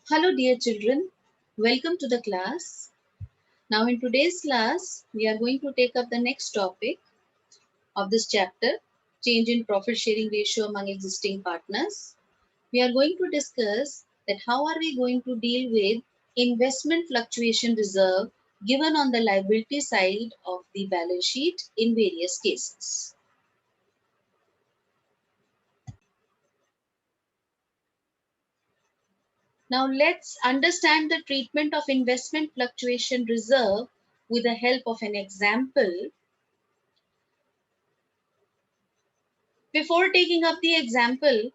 Hello, dear children. Welcome to the class. Now, in today's class, we are going to take up the next topic of this chapter, change in profit sharing ratio among existing partners. We are going to discuss that how are we going to deal with investment fluctuation reserve given on the liability side of the balance sheet in various cases. Now, let's understand the treatment of investment fluctuation reserve with the help of an example. Before taking up the example,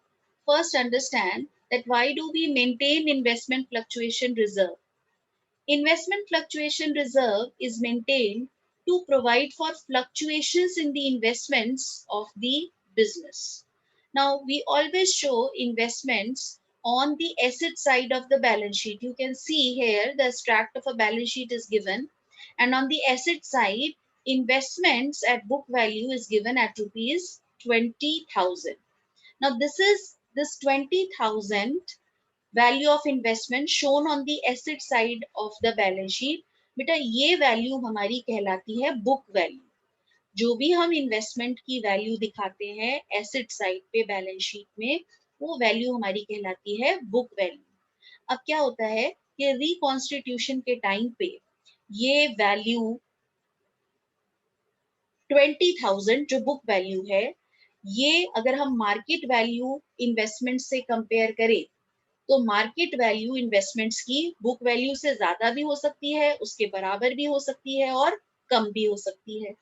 first understand that why do we maintain investment fluctuation reserve? Investment fluctuation reserve is maintained to provide for fluctuations in the investments of the business. Now, we always show investments on the asset side of the balance sheet. You can see here the extract of a balance sheet is given, and on the asset side, investments at book value is given at rupees 20,000. Now, this 20,000 value of investment shown on the asset side of the balance sheet. बेटा ये value हमारी कहलाती है book value. जो भी हम investment की value दिखाते हैं एसेट साइड पे बैलेंस शीट में, वो वैल्यू हमारी कहलाती है बुक वैल्यू. अब क्या होता है कि रिकॉन्स्टिट्यूशन के टाइम पे ये वैल्यू 20,000 जो बुक वैल्यू है, ये अगर हम मार्केट वैल्यू इन्वेस्टमेंट से कंपेयर करें तो मार्केट वैल्यू इन्वेस्टमेंट्स की बुक वैल्यू से ज्यादा भी हो सकती है, उसके बराबर भी हो सकती है और कम भी हो सकती है.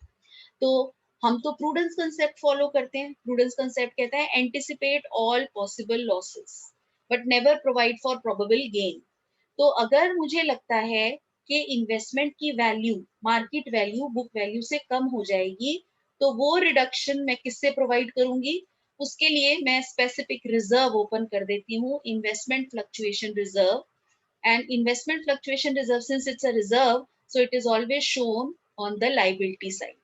तो हम तो प्रूडेंस कंसेप्ट फॉलो करते हैं. प्रूडेंस कंसेप्ट कहता है anticipate all possible losses but never provide for probable gain. तो अगर मुझे लगता है कि इन्वेस्टमेंट की value market value book value से कम हो जाएगी, तो वो रिडक्शन मैं किससे प्रोवाइड करूंगी? उसके लिए मैं स्पेसिफिक रिजर्व ओपन कर देती हूँ, investment fluctuation reserve. And investment fluctuation reserve, since it's a reserve, so it is always shown on the liability side.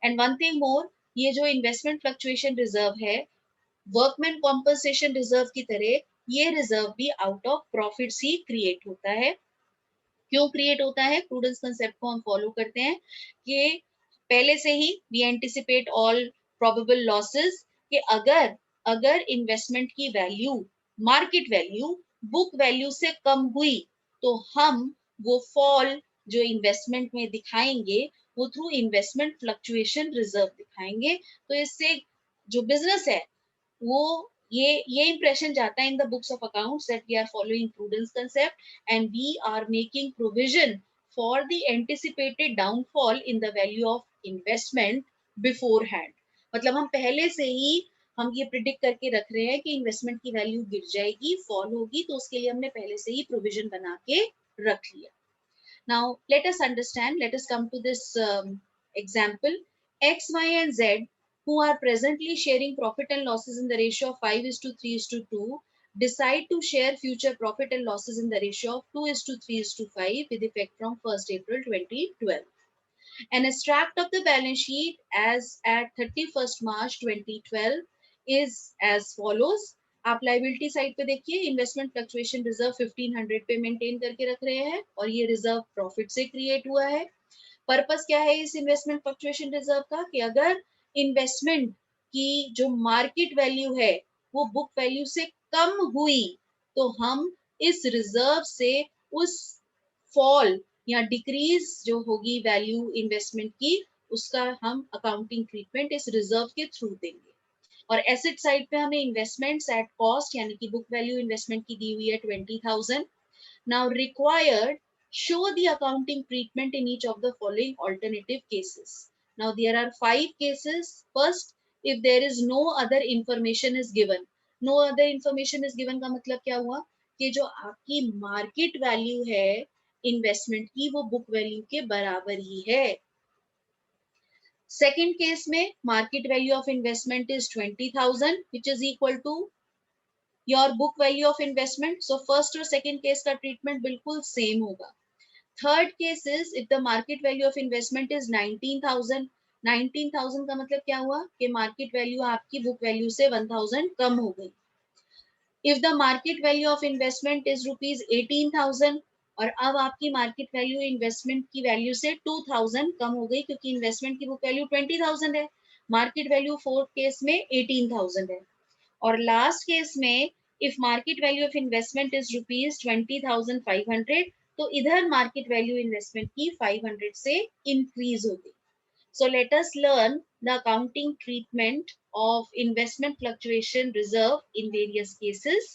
And one thing more, ये जो इन्वेस्टमेंट फ्लक्चुएशन रिजर्व है, वर्कमैन कॉम्पनसेशन रिजर्व की तरह ये reserve भी out of profits he create होता है. क्यों क्रिएट होता है? प्रूडेंस कंसेप्ट को हम फॉलो करते हैं कि पहले से ही we anticipate all probable losses, कि अगर अगर इन्वेस्टमेंट की value market value book value से कम हुई, तो हम वो फॉल जो इन्वेस्टमेंट में दिखाएंगे वो थ्रू इन्वेस्टमेंट फ्लक्चुएशन रिजर्व दिखाएंगे. तो इससे जो बिजनेस है वो ये इंप्रेशन जाता है in the books of accounts that we are following prudence concept and we are making provision for the anticipated downfall in the value of investment beforehand. मतलब हम पहले से ही हम ये प्रिडिक्ट करके रख रहे हैं कि इन्वेस्टमेंट की वैल्यू गिर जाएगी, फॉल होगी, तो उसके लिए हमने पहले से ही प्रोविजन बना के रख लिया. Now let us understand, let us come to this example. X, Y and Z, who are presently sharing profit and losses in the ratio of 5:3:2, decide to share future profit and losses in the ratio of 2:3:5 with effect from 1st April 2012. An extract of the balance sheet as at 31st March 2012 is as follows. आप liability side पे देखिए, investment fluctuation reserve 1500 पे maintain करके रख रहे हैं और ये रिजर्व प्रॉफिट से क्रिएट हुआ है. पर्पस क्या है इस इन्वेस्टमेंट फ्लक्चुएशन रिजर्व का? कि अगर इन्वेस्टमेंट की जो मार्केट वैल्यू है वो बुक वैल्यू से कम हुई, तो हम इस रिजर्व से उस फॉल या डिक्रीज जो होगी वैल्यू इन्वेस्टमेंट की, उसका हम अकाउंटिंग ट्रीटमेंट इस रिजर्व के थ्रू देंगे. और एसेट साइड पे हमें इन्वेस्टमेंट्स एट कॉस्ट यानी कि बुक वैल्यू इन्वेस्टमेंट की दी हुई है 20,000. Now required, show the accounting treatment in each of the following alternative cases. Now there are 5 cases. First, if there is no other information is given. No other information is given का मतलब क्या हुआ? कि जो आपकी market value है investment की वो बुक वैल्यू के बराबर ही है. सेकेंड केस में market value of investment is 20,000 which is equal to your book value of investment. So first और second केस का ट्रीटमेंट बिल्कुल सेम होगा. Third case is if the market value of investment is 19,000. 19,000 का मतलब क्या हुआ कि मार्केट वैल्यू आपकी बुक वैल्यू से 1,000 कम हो गई. If the market value of investment is ₹18,000 और अब आपकी मार्केट वैल्यू इन्वेस्टमेंट की वैल्यू से 2,000 कम हो गई क्योंकि इन्वेस्टमेंट की बुक वैल्यू 20,000 है, मार्केट वैल्यू फोर्थ केस में 18,000 है। और लास्ट केस में if market value of investment is ₹20,500 तो इधर मार्केट वैल्यू इन्वेस्टमेंट की 500 से इंक्रीज हो गई। So let us learn the accounting treatment of investment fluctuation reserve in various cases.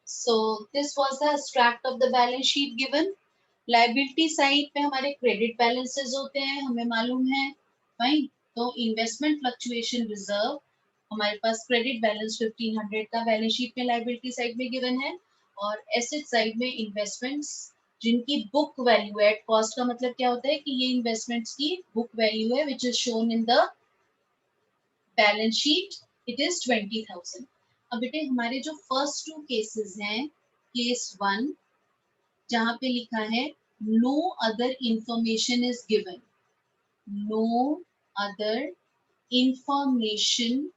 So this was the extract of the balance sheet given. Liability side पे हमारे credit balances होते हैं, हमें मालूम है, fine. तो investment fluctuation reserve हमारे पास credit balance 1500 का balance sheet में liability side में given है और asset side में investments जिनकी book value है, at cost का मतलब क्या होता है कि ये investments की book value है which is shown in the balance sheet, it is 20,000. अब बेटे हमारे जो first two cases हैं, case 1 जहां पे लिखा है no other information is given, no other information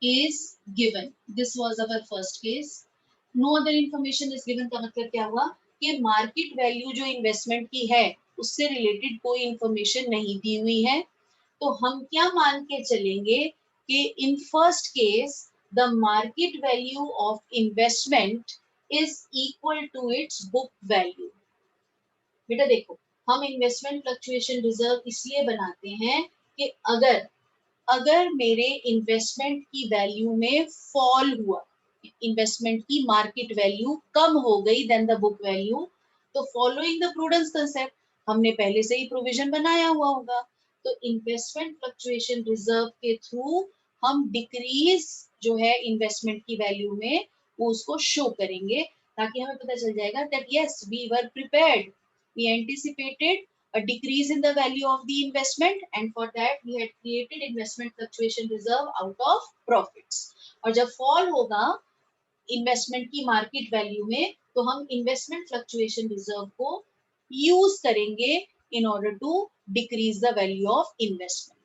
is given, this was our first case. No other information is given का मतलब क्या हुआ कि मार्केट वैल्यू जो इन्वेस्टमेंट की है उससे रिलेटेड कोई इंफॉर्मेशन नहीं दी हुई है, तो हम क्या मान के चलेंगे कि in first case the market value of investment is equal to its book value. बेटा देखो, हम इन्वेस्टमेंट फ्लक्चुएशन रिजर्व इसलिए बनाते हैं कि अगर अगर मेरे इन्वेस्टमेंट की वैल्यू में फॉल हुआ, इन्वेस्टमेंट की मार्केट वैल्यू कम हो गई देन द बुक वैल्यू, तो फॉलोइंग द प्रूडेंस कंसेप्ट हमने पहले से ही प्रोविजन बनाया हुआ होगा, तो इन्वेस्टमेंट फ्लक्चुएशन रिजर्व के थ्रू हम डिक्रीज जो है इन्वेस्टमेंट की वैल्यू में वो उसको शो करेंगे ताकि हमें पता चल जाएगा that yes we were prepared, we anticipated a decrease in the value of the investment and for that we had created investment fluctuation reserve out of profits. और जब फॉल होगा इन्वेस्टमेंट की मार्केट वैल्यू में तो हम investment fluctuation reserve को use करेंगे in order to decrease the value of investment.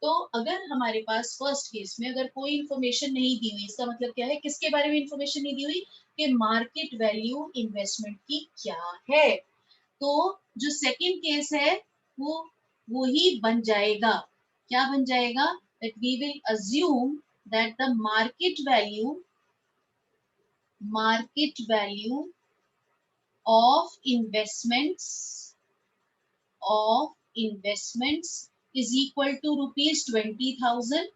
तो अगर हमारे पास फर्स्ट केस में अगर कोई इंफॉर्मेशन नहीं दी हुई, इसका मतलब क्या है, किसके बारे में इंफॉर्मेशन नहीं दी हुई कि मार्केट वैल्यू इन्वेस्टमेंट की क्या है, तो जो सेकंड केस है वो ही बन जाएगा, क्या बन जाएगा, that we will assume that the market value of investments is equal to ₹20,000.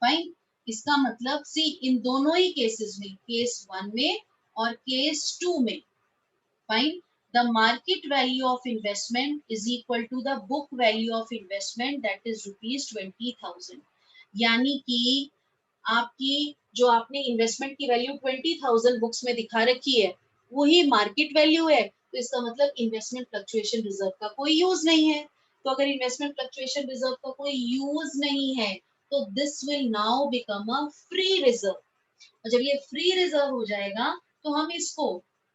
Fine, इसका मतलब सी इन दोनों ही केसेस में, केस 1 में और केस 2 में, fine, the market value of investment is equal to the book value of investment that is ₹20,000। यानी कि आपकी जो आपने इन्वेस्टमेंट की वैल्यू 20,000 बुक्स में दिखा रखी है वही मार्केट वैल्यू है, तो इसका मतलब इन्वेस्टमेंट फ्लक्चुएशन रिजर्व का कोई यूज नहीं है। तो अगर इन्वेस्टमेंट फ्लक्चुएशन रिजर्व का कोई यूज नहीं है तो this will now become a free reserve, और जब ये फ्री रिजर्व हो जाएगा तो हम इसको,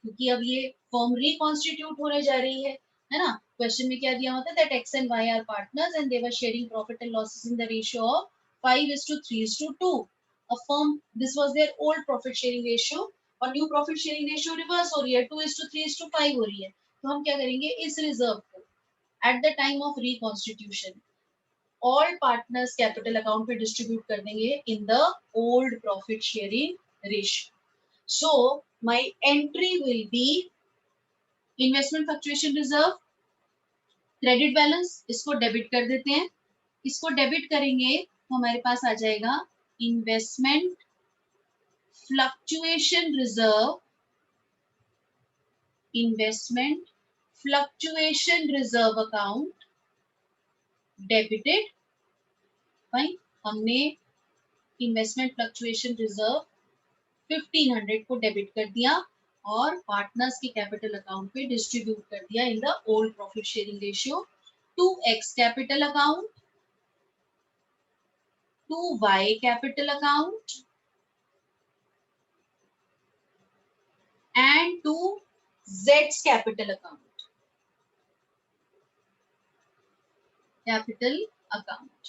क्योंकि अब ये फॉर्म रिकॉन्स्टिट्यूट होने जा रही है ना, क्वेश्चन में क्या दिया होता है that X and Y are partners and they were sharing profit and losses in the ratio of 5:3:2। a firm, this was their old profit sharing ratio और new profit sharing ratio reverse हो रही है, 2:3:5 हो रही है, तो हम क्या करेंगे इस रिजर्व को at the time of reconstitution all partners capital account पे डिस्ट्रीब्यूट कर देंगे in the old profit sharing ratio. So my entry will be investment fluctuation reserve, credit balance, इसको डेबिट कर देते हैं, इसको डेबिट करेंगे तो हमारे पास आ जाएगा investment fluctuation reserve, investment fluctuation reserve account debited, fine, हमने इन्वेस्टमेंट फ्लक्चुएशन रिजर्व 1500 को डेबिट कर दिया और पार्टनर्स के कैपिटल अकाउंट पे डिस्ट्रीब्यूट कर दिया in the old profit sharing ratio, 2x capital account, 2y capital account and 2z's capital account. Capital account.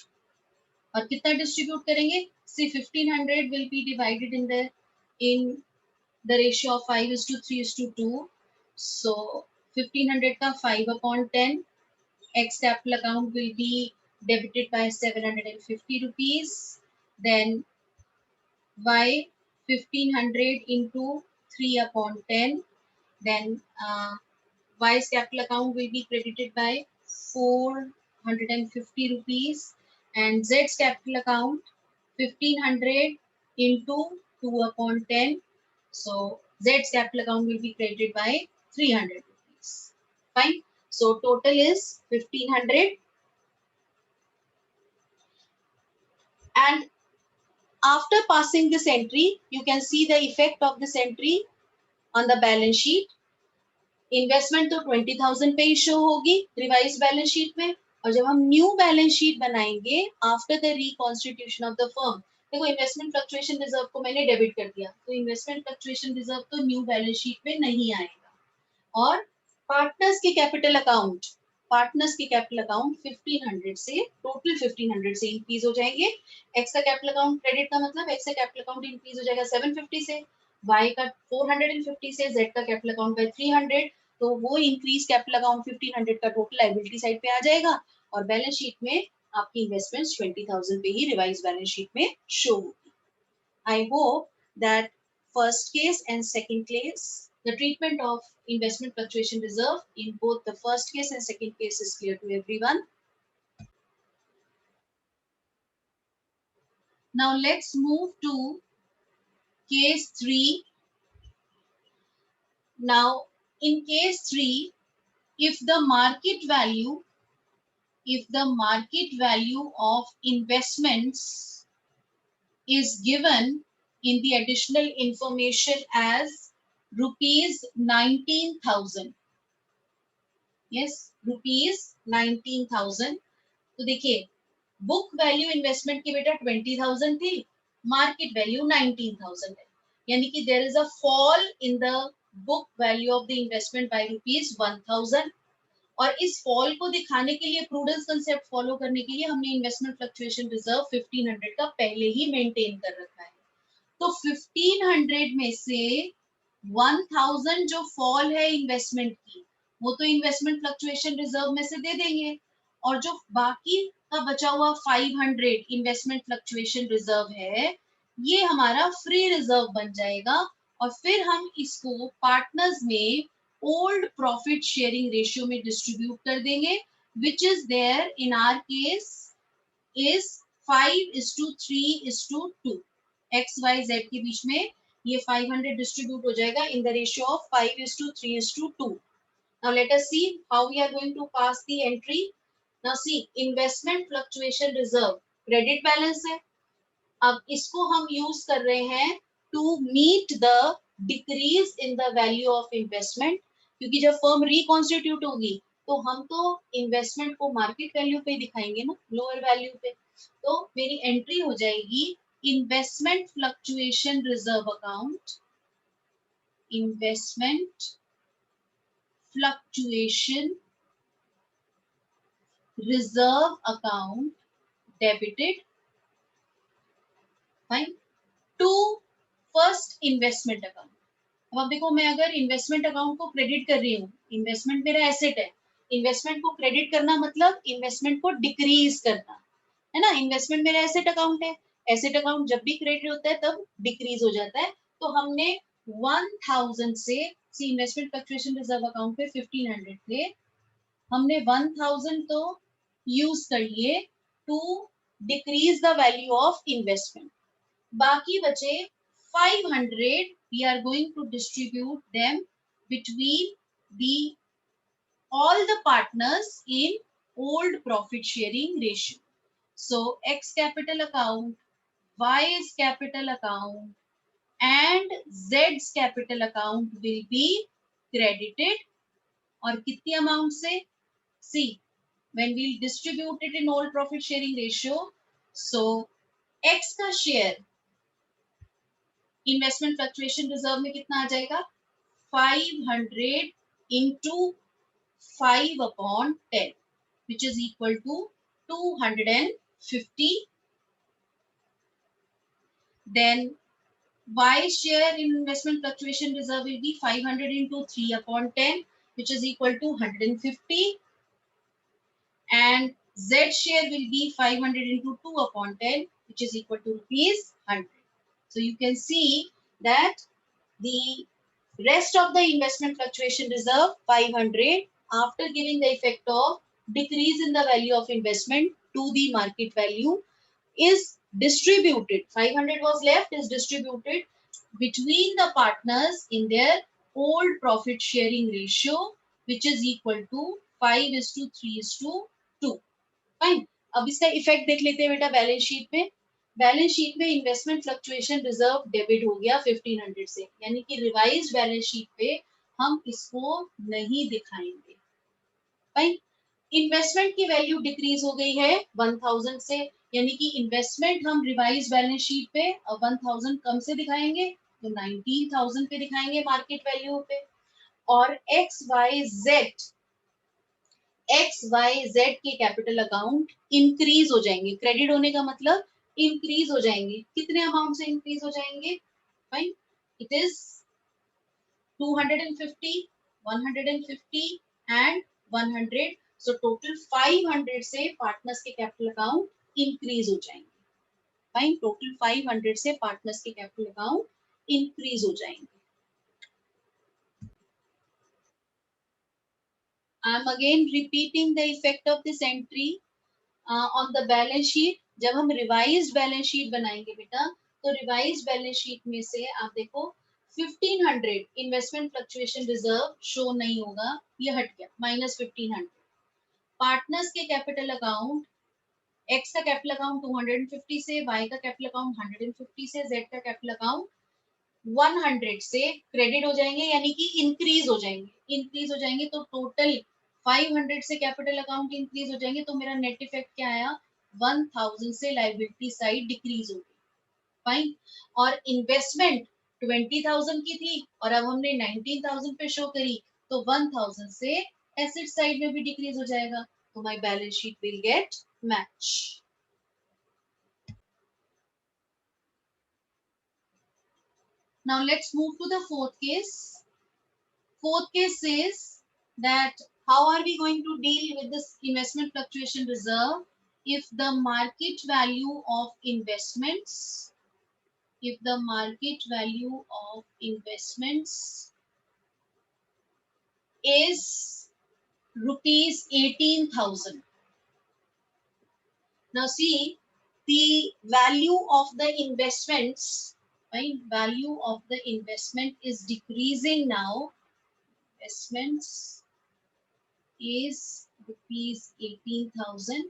और कितना डिस्ट्रीब्यूट करेंगे? सी 1500 will be divided in the ratio of 5:3:2. सो 1500 का 5/10. X capital account will be debited by 750 rupees. Then Y 1500 into 3/10. Then Y's capital account will be credited by 450 rupees, and Z's capital account 1500 into 2/10. So Z's capital account will be credited by 300 rupees. Fine. So total is 1500, and after passing this entry, you can see the effect of this entry on the balance sheet. Investment तो 20,000 पे ही show होगी revise balance sheet में, और जब हम new balance sheet बनाएंगे after the reconstitution of the firm, देखो investment fluctuation reserve को मैंने डेबिट कर दिया, तो इन्वेस्टमेंट फ्लक्चुएशन रिजर्व तो न्यू बैलेंस शीट में नहीं आएगा। और पार्टनर्स के कैपिटल अकाउंट, 1500 से टोटल 1500 से इंक्रीज हो जाएंगे। एक्स का कैपिटल अकाउंट क्रेडिट का मतलब एक्स का कैपिटल अकाउंट इंक्रीज हो जाएगा 750 से, वाई का 450 से, जेड का कैपिटल अकाउंट बाय 300, तो वो इंक्रीज कैपिटल अकाउंट 1500 का टोटल लायबिलिटी साइड पे आ जाएगा, और बैलेंस शीट में आपकी इन्वेस्टमेंट्स 20,000 पे ही रिवाइज बैलेंस शीट में शो होगी। I hope that first case and second case, the treatment of investment fluctuation reserve in both the first case and second case is clear to everyone. Now let's move to case 3. Now in case 3, if the market value of investments is given in the additional information as rupees 19,000, yes, rupees 19,000, तो देखिए book value investment की बेटा 20,000 थी, market value 19,000 है, यानी कि there is a fall in the book value of the investment by rupees 1,000। और इस फॉल को दिखाने के लिए, प्रूडेंस कंसेप्ट फॉलो करने के लिए, हमने इन्वेस्टमेंट फ्लक्चुएशन रिजर्व 1500 का पहले ही मेंटेन कर रखा है। तो 1500 में से 1000 जो फॉल है इन्वेस्टमेंट की, वो तो इन्वेस्टमेंट फ्लक्चुएशन रिजर्व में से दे देंगे, और जो बाकी का बचा हुआ 500 इन्वेस्टमेंट फ्लक्चुएशन रिजर्व है, ये हमारा फ्री रिजर्व बन जाएगा, और फिर हम इसको पार्टनर्स में ओल्ड प्रॉफिट शेयरिंग रेशियो में डिस्ट्रीब्यूट कर देंगे, which is there in our case is 5:3:2। X Y Z के बीच में ये 500 डिस्ट्रीब्यूट हो जाएगा in the ratio of 5:3:2। Now let us see how we are going to pass the entry. Now see, investment fluctuation reserve credit balance है, अब इसको हम यूज कर रहे हैं to meet the decrease in the value of investment, क्योंकि जब firm reconstitute होगी तो हम तो इन्वेस्टमेंट को मार्केट वैल्यू पे दिखाएंगे ना, लोअर वैल्यू पे, तो मेरी एंट्री हो जाएगी investment fluctuation reserve account, investment fluctuation reserve account debited fine to first investment account. अब आप देखो, मैं अगर इन्वेस्टमेंट अकाउंट को क्रेडिट कर रही हूँ, इन्वेस्टमेंट मेरा एसेट है, इन्वेस्टमेंट को क्रेडिट करना मतलब इन्वेस्टमेंट को डिक्रीज करना है ना, इन्वेस्टमेंट मेरा एसेट अकाउंट है, एसेट अकाउंट जब भी क्रेडिट होता है तब डिक्रीज हो जाता है, तो हमने 1000 से, see investment fluctuation reserve account पे 1500 थे, हमने 1000 तो यूज कर लिए to decrease the value of investment, बाकी बचे 500 we are going to distribute them between the all the partners in old profit sharing ratio. So X capital account, Y's capital account and Z's capital account will be credited, और कितनी amount से? See, when we distribute it in old profit sharing ratio, so X का share investment fluctuation reserve में कितना आ जाएगा? 500 into 5/10, which is equal to 250. Then Y share in investment fluctuation reserve will be 500 into 3 upon 10, which is equal to 150. And Z share will be 500 into 2 upon 10, which is equal to rupees 100. So you can see that the rest of the investment fluctuation reserve 500 after giving the effect of decrease in the value of investment to the market value is distributed. 500 was left, is distributed between the partners in their old profit sharing ratio, which is equal to 5:3:2. Fine. अब इसका effect देख लेते हैं बेटा balance sheet में. Balance sheet में investment fluctuation reserve debit हो गया 1500 से, यानी कि रिवाइज्ड बैलेंस शीट पे हम इसको नहीं दिखाएंगे. फाइन. इन्वेस्टमेंट की वैल्यू डिक्रीज हो गई है 1000 से, यानी कि इन्वेस्टमेंट हम रिवाइज बैलेंस शीट पे 1000 कम से दिखाएंगे, तो 19000 पे दिखाएंगे मार्केट वैल्यू पे. और एक्स वाई जेड के कैपिटल अकाउंट इंक्रीज हो जाएंगे. क्रेडिट होने का मतलब इंक्रीज हो जाएंगे. कितने अमाउंट से इंक्रीज हो जाएंगे? Fine. It is 250, 150 and 100. So total 500 से पार्टनर्स के कैपिटल अकाउंट इंक्रीज हो जाएंगे. फाइन. टोटल 500 से पार्टनर्स के कैपिटल अकाउंट इंक्रीज हो जाएंगे. I am again repeating the effect of this entry on the balance sheet. जब हम revised balance sheet बनाएंगे बेटा, तो revised balance sheet में से आप देखो 1500 investment fluctuation reserve show नहीं होगा, ये हट गया, -1500. पार्टनर्स के कैपिटल अकाउंट, एक्स का कैपिटल अकाउंट 250 से, वाई का कैपिटल अकाउंट 150 से, जेड का कैपिटल अकाउंट 100 से क्रेडिट हो जाएंगे, यानी कि इंक्रीज हो जाएंगे. इंक्रीज हो जाएंगे तो टोटल 500 से कैपिटल अकाउंट इंक्रीज हो जाएंगे, तो मेरा नेट इफेक्ट क्या आया? 1000 से लायबिलिटी साइड डिक्रीज हो गई. फाइन. और इन्वेस्टमेंट 20,000 की थी और अब हमने 19,000 पे शो करी, तो 1000 से एसेट साइड में भी डिक्रीज हो जाएगा, तो my balance sheet will get match. Now let's move to the fourth case. Fourth case says that how are we going to deal with this investment fluctuation reserve if the market value of investments, if the market value of investments is rupees 18,000. Now see, the value of the investments, right? Value of the investment is decreasing now. Investments is rupees 18,000.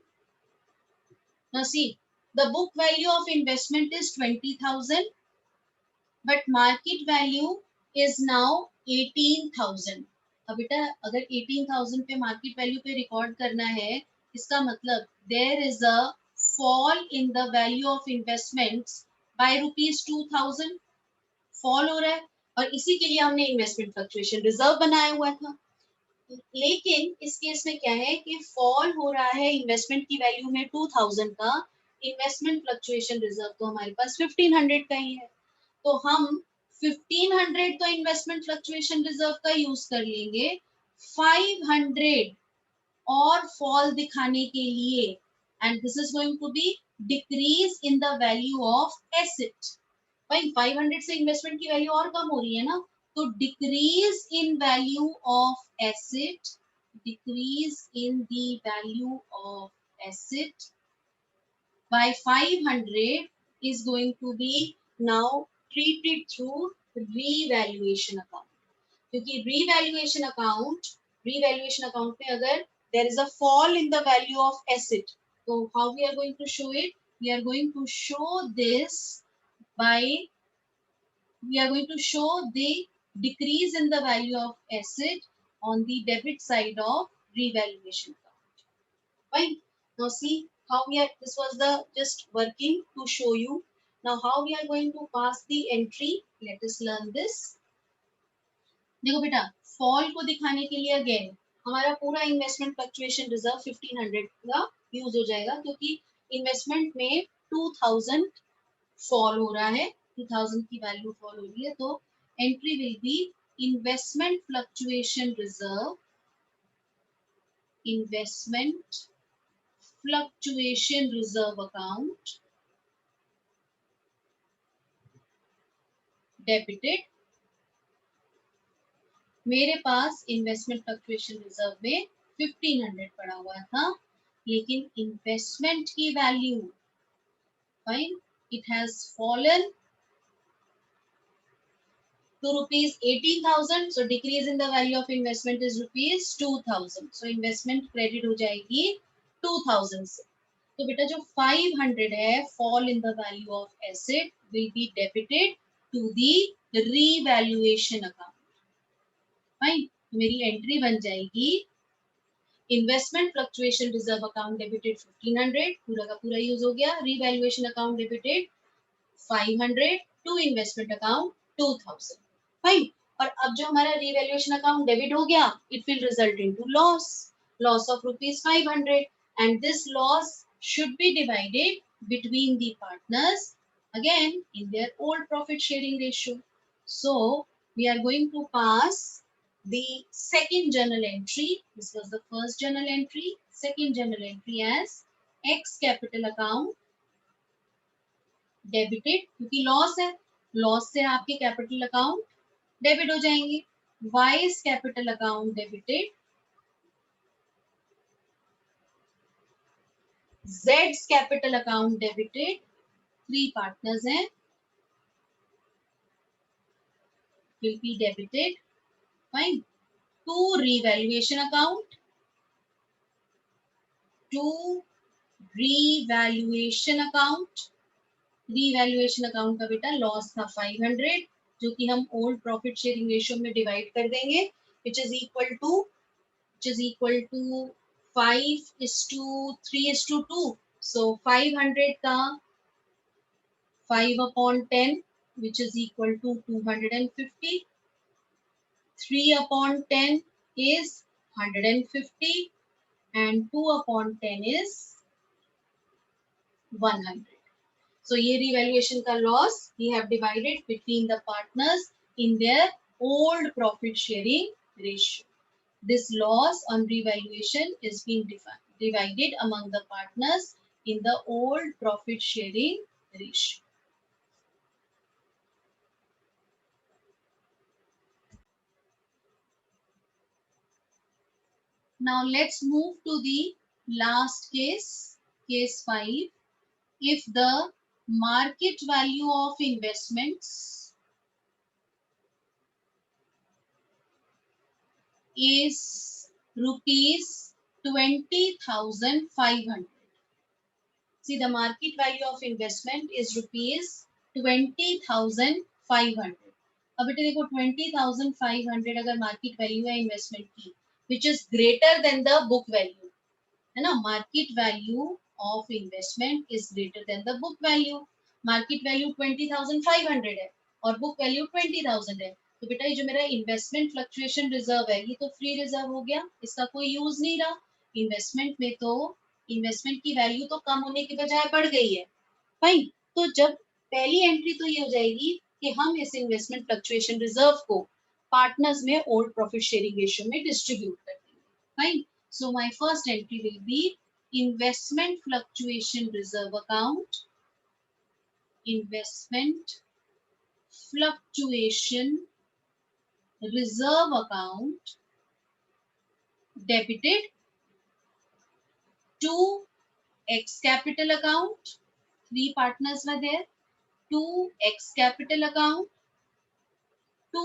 Now see, the book value of investment is 20,000, but market value is now 18,000. अब बेटा अगर 18,000 पे market value पे record करना है, इसका मतलब there is a fall in the value of investments by rupees 2,000. Fall हो रहा है, और इसी के लिए हमने इन्वेस्टमेंट फ्लक्चुएशन रिजर्व बनाया हुआ था. लेकिन इस केस में क्या है कि फॉल हो रहा है इन्वेस्टमेंट की वैल्यू में 2000 का, इन्वेस्टमेंट फ्लक्चुएशन रिजर्व तो हमारे पास 1500 का ही है, तो हम 1500 तो इन्वेस्टमेंट फ्लक्चुएशन रिजर्व का यूज कर लेंगे 500 और फॉल दिखाने के लिए, and this is going to be decrease in the value of asset. भाई 500 से इन्वेस्टमेंट की वैल्यू और कम हो रही है ना, तो decrease in value of asset, decrease in the value of asset by 500 is going to be now treated through revaluation account. क्योंकि revaluation account में अगर there is a fall in the value of asset, so how we are going to show it? We are going to show this by, we are going to show the decrease in the value of asset on the debit side of revaluation account. Fine. Now see how we are, this was the just working to show you. Now how we are going to pass the entry, let us learn this. देखो बेटा, fall को दिखाने के लिए again हमारा पूरा investment fluctuation reserve 1500 का use हो जाएगा, क्योंकि इन्वेस्टमेंट में 2000 फॉल हो रहा है, 2000 की वैल्यू फॉल हो रही है, तो entry will be investment fluctuation reserve, investment fluctuation reserve account debited. मेरे पास इन्वेस्टमेंट फ्लक्चुएशन रिजर्व में 1500 पड़ा हुआ था, लेकिन इन्वेस्टमेंट की value, fine, it has fallen to rupees 18,000, so decrease in the value of investment is rupees 2,000, so investment credit हो जाएगी 2,000 से। तो बेटा जो 500 है fall in the value of asset will be debited to the revaluation account, fine. तो मेरी entry बन जाएगी investment fluctuation reserve account debited 1500, पूरा का पूरा यूज हो गया, revaluation account debited 500 to investment account 2000, fine. और अब जो हमारा रिवैल्यूएशन अकाउंट डेबिट हो गया, it will result into loss, loss of rupees 500, and this loss should be divided between the partners again in their old profit sharing ratio. So we are going to pass the second journal entry. This was the first journal entry. Second journal entry as X capital account debited, क्योंकि loss है, loss से आपके capital account debit हो जाएंगे। Y's capital account debited, जेड्स capital account debited, 3 partners हैं, will be debited, fine, to revaluation account, to revaluation account. Revaluation account का बेटा लॉस था 500, जो कि हम ओल्ड प्रॉफिट शेयरिंग रेशियो में डिवाइड कर देंगे, which is equal to 5:3:2, so 500 का 5/10 which is equal to 250, 3/10 is 150, and 2/10 is 100. So ये revaluation का loss we have divided between the partners in their old profit sharing ratio. This loss on revaluation is being divided among the partners in the old profit sharing ratio. Now let's move to the last case, case 5. If the market value of investments is rupees 20,500. See, the market value of investment is rupees 20,500. अब बेटे देखो 20,500 अगर market value है investment की, which is greater than the book value, है ना, market value of investment is greater than the book value. Market value 20,500 है और बुक वैल्यू 20,000 है, तो बेटा ये जो मेरा इन्वेस्टमेंट फ्लक्चुएशन रिजर्व है, ये तो फ्री रिजर्व हो गया, इसका कोई यूज नहीं रहा। इन्वेस्टमेंट में तो इन्वेस्टमेंट की वैल्यू तो कम होने के बजाय बढ़ गई है, फाइन। तो जब पहली एंट्री तो ये हो जाएगी कि हम इस इन्वेस्टमेंट फ्लक्चुएशन रिजर्व को पार्टनर्स में ओल्ड प्रॉफिट शेयरिंग रेशियो में डिस्ट्रीब्यूट कर देंगे, fine. So my first entry will be investment fluctuation reserve account, investment fluctuation reserve account debited to X capital account, 3 partners were there, to X capital account, to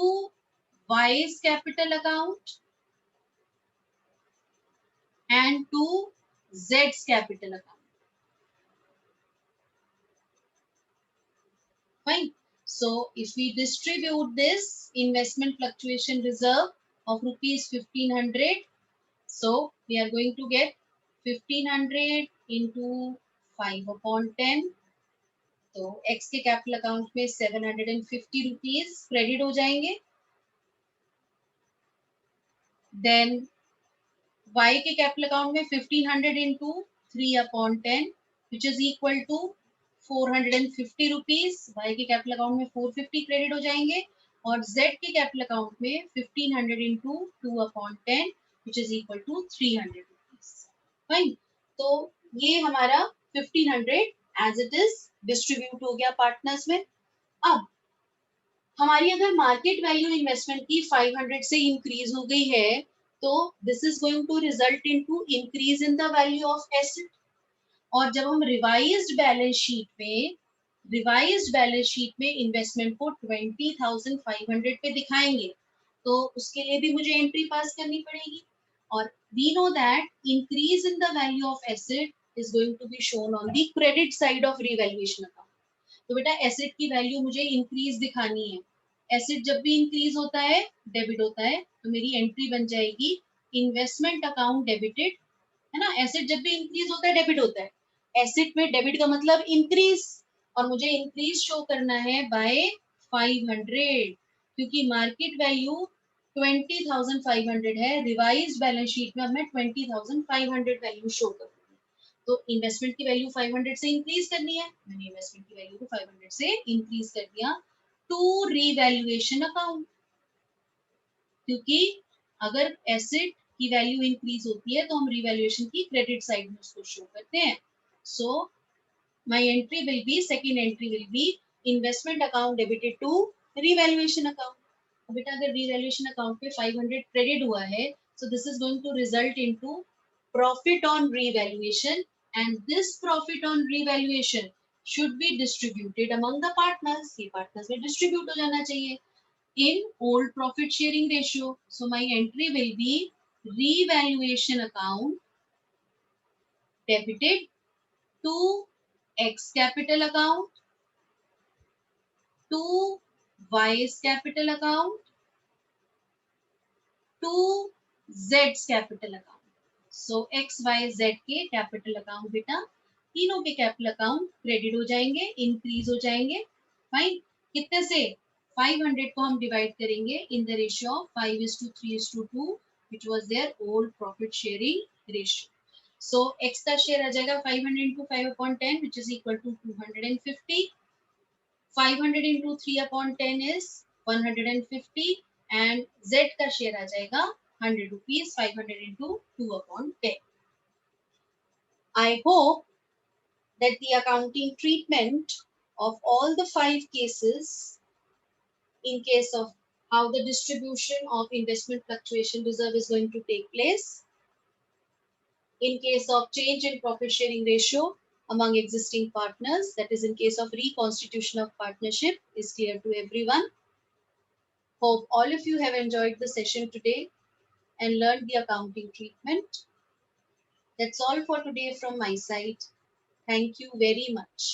Y's capital account, and to Z's capital account. Fine. So if we distribute this investment fluctuation reserve of rupees 1500, so we are going to get 1500 into 5/10, तो X के capital account में 750 rupees credit हो जाएंगे। Then Y के capital account में 1500 into 3/10 which is equal to 450 rupees. Y के capital account में 450 credit हो जाएंगे और Z के कैपिटल अकाउंट में 1500 into 2/10 which is equal to 300 rupees. Fine, तो ये हमारा 1500 एज इट इज डिस्ट्रीब्यूट हो गया पार्टनर्स में। अब हमारी अगर मार्केट वैल्यू इन्वेस्टमेंट की 500 से इंक्रीज हो गई है तो this is going to result into increase in the value of asset. और जब हम रिवाइज्ड बैलेंस शीट में इन्वेस्टमेंट को 20,500 पे दिखाएंगे तो उसके लिए भी मुझे एंट्री पास करनी पड़ेगी। और we know that increase in the value of asset is going to be shown on the credit side of revaluation account. तो बेटा एसेट की वैल्यू मुझे इंक्रीज दिखानी है। एसेट जब भी इंक्रीज होता है डेबिट होता है तो मेरी एंट्री बन जाएगी इन्वेस्टमेंट अकाउंट डेबिटेड, है ना। एसेट जब भी इंक्रीज होता है डेबिट होता है। एसेट में डेबिट का मतलब इंक्रीज, और मुझे इंक्रीज शो करना है बाय 500 क्योंकि मार्केट वैल्यू 20,500 है। रिवाइज बैलेंस शीट में अब मैं 20,500 वैल्यू शो करूँ तो इन्वेस्टमेंट की वैल्यू 500 से इंक्रीज करनी है। मैंने इन्वेस्टमेंट की वैल्यू को 500 से इंक्रीज कर दिया टू रीवैल्यूएशन अकाउंट, क्योंकि अगर एसेट की वैल्यू इंक्रीज होती है तो हम रीवैल्यूएशन की क्रेडिट साइड में उसको शो करते हैं। So my entry will be, second entry will be investment account debited to revaluation account. बेटा अगर रीवैल्यूएशन अकाउंट पे 500 क्रेडिट हुआ है so this is going to result into profit on revaluation, and this profit on revaluation should be distributed among the partners। ये partners में distribute हो जाना चाहिए in old profit sharing ratio। So my entry will be revaluation account debited to X capital account to Y's capital account to Z's capital account। So X Y Z के capital account बेटा तीनों के capital account credit हो जाएंगे, increase हो जाएंगे। Fine, कितने से 500 को हम डिवाइड करेंगे इन the ratio of 5:3:2 which was their old profit sharing ratio. So x का शेयर आ जाएगा 500 into 5/10 which is equal to 250। 500 into 3/10 is 150 and Z का शेयर आ जाएगा 100 rupees। 500 into 2/10। I hope that the accounting treatment of all the 5 cases, in case of how the distribution of investment fluctuation reserve is going to take place, in case of change in profit sharing ratio among existing partners, that is in case of reconstitution of partnership, is clear to everyone. Hope all of you have enjoyed the session today and learned the accounting treatment. That's all for today from my side. Thank you very much.